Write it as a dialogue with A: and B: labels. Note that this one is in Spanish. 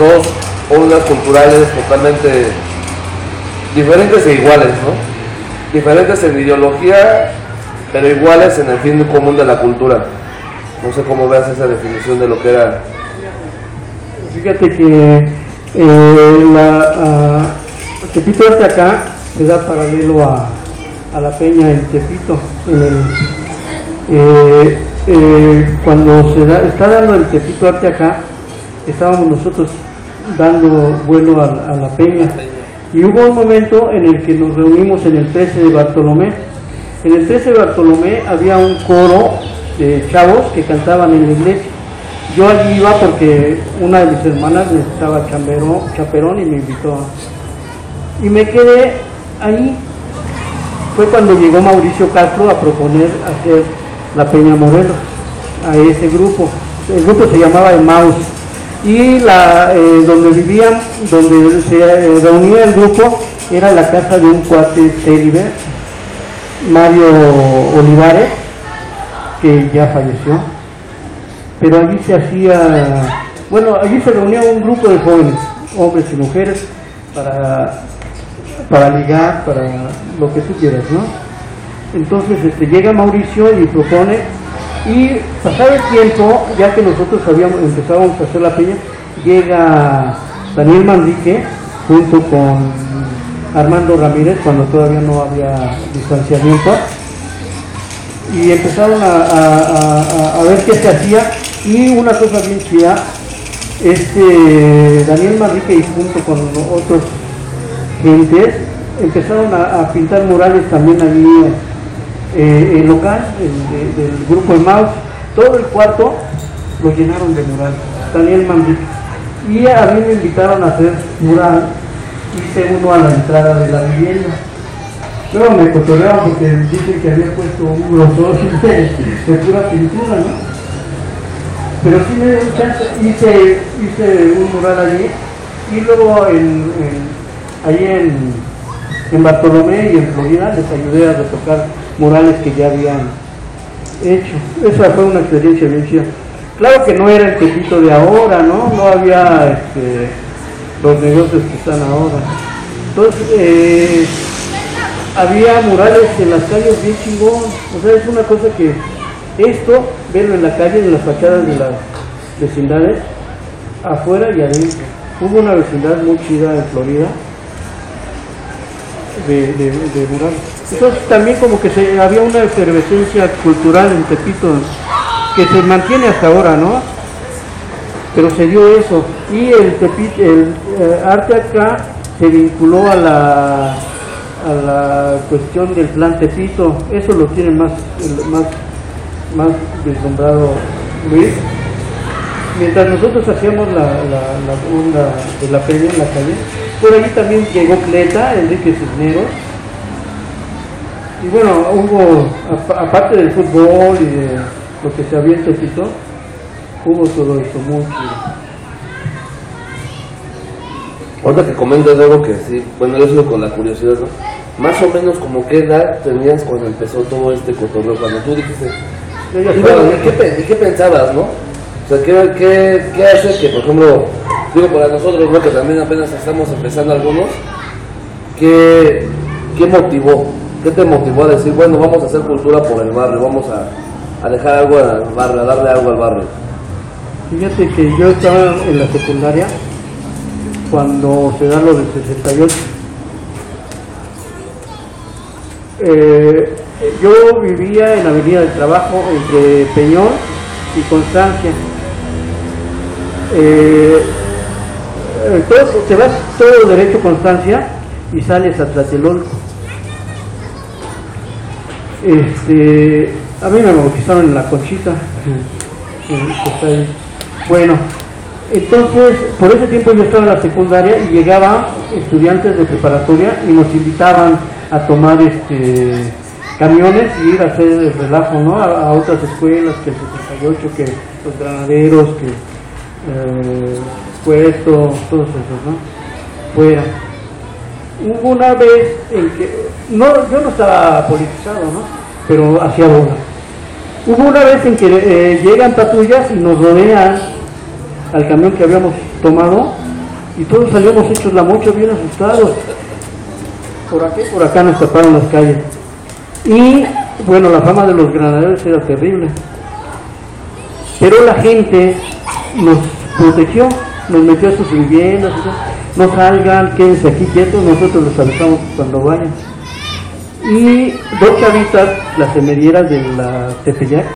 A: dos ondas culturales totalmente diferentes e iguales, ¿no? Diferentes en ideología, pero iguales en el fin común de la cultura. No sé cómo veas esa definición de lo que era.
B: Fíjate que Tepito Arte acá se da paralelo a la peña en Tepito. Cuando está dando el Tepito Arte acá, estábamos nosotros dando vuelo a la peña, y hubo un momento en el que nos reunimos en el 13 de Bartolomé. En el 13 de Bartolomé había un coro de chavos que cantaban en la iglesia. Yo allí iba porque una de mis hermanas necesitaba chaperón y me invitó y me quedé ahí. Fue cuando llegó Mauricio Castro a proponer hacer la Peña Morelos a ese grupo. El grupo se llamaba Emmaus, y donde vivían, donde se reunía el grupo, era la casa de un cuate célibe, Mario Olivares, que ya falleció. Pero allí se hacía, allí se reunía un grupo de jóvenes, hombres y mujeres, para ligar, para lo que tú quieras, ¿no? Entonces llega Mauricio y propone, y pasado el tiempo, ya que nosotros empezábamos a hacer la peña, llega Daniel Manrique junto con Armando Ramírez, cuando todavía no había distanciamiento, y empezaron a ver qué se hacía. Y una cosa bien chida, Daniel Manrique y junto con otros gentes empezaron a pintar murales también allí en local, del grupo Emmaus. Todo el cuarto lo llenaron de mural, Daniel Manrique. Y a mí me invitaron a hacer mural, hice uno a la entrada de la vivienda. Luego me cotorreaban porque dicen que había puesto un grosor de pura pintura, ¿no? Pero sí me dio chance, hice un mural allí, y luego allí en Bartolomé y en Florida les ayudé a retocar murales que ya habían hecho. Esa fue una experiencia bien chida. Claro que no era el Tepito de ahora, ¿no? No había los negocios que están ahora. Entonces, había murales en las calles bien chingón. O sea, es una cosa que verlo en la calle, en las fachadas de las vecindades, afuera y adentro. Hubo una vecindad muy chida en Florida de murales. Entonces también como que había una efervescencia cultural en Tepito que se mantiene hasta ahora, ¿no? Pero se dio eso, y el arte acá se vinculó a la cuestión del plan Tepito. Eso lo tiene más deslumbrado Luis. Mientras nosotros hacíamos la onda de la peña en la calle, por allí también llegó Cleta, Enrique Cisneros, y bueno, hubo, aparte del fútbol y de lo que se había en Tepito, hubo todo eso muy chido.
A: Ahorita que comentas algo que sí, bueno, yo sigo con la curiosidad, ¿no? Más o menos, como qué edad tenías cuando empezó todo este cotorreo, cuando tú dijiste, y bueno, ¿qué pensabas, no? O sea, ¿qué hace que, por ejemplo, digo para nosotros, ¿no? Que también apenas estamos empezando algunos, ¿qué motivó? ¿Qué te motivó a decir, bueno, vamos a hacer cultura por el barrio, vamos a dejar algo al barrio, a darle algo al barrio?
B: Fíjate que yo estaba en la secundaria cuando se da lo del 68. Yo vivía en Avenida del Trabajo, entre Peñón y Constancia. Entonces te vas todo derecho a Constancia y sales a Tlatelolco. A mí me bautizaron en La Conchita, que está ahí. Bueno, entonces por ese tiempo yo estaba en la secundaria y llegaban estudiantes de preparatoria y nos invitaban a tomar camiones y ir a hacer el relajo, ¿no? A otras escuelas, que el 68, que los granaderos, que Puerto, todos esos, ¿no? Fuera. Hubo una vez en que, yo no estaba politizado, ¿no? Pero hacía bola. Hubo una vez en que llegan patrullas y nos rodean al camión que habíamos tomado y todos salíamos hechos la mocha, bien asustados. Por aquí, por acá nos taparon las calles. Y bueno, la fama de los granaderos era terrible. Pero la gente nos protegió, nos metió a sus viviendas, no salgan, quédense aquí quietos, nosotros los avisamos cuando vayan. Y dos chavitas, las emerieras de la Tepeyac,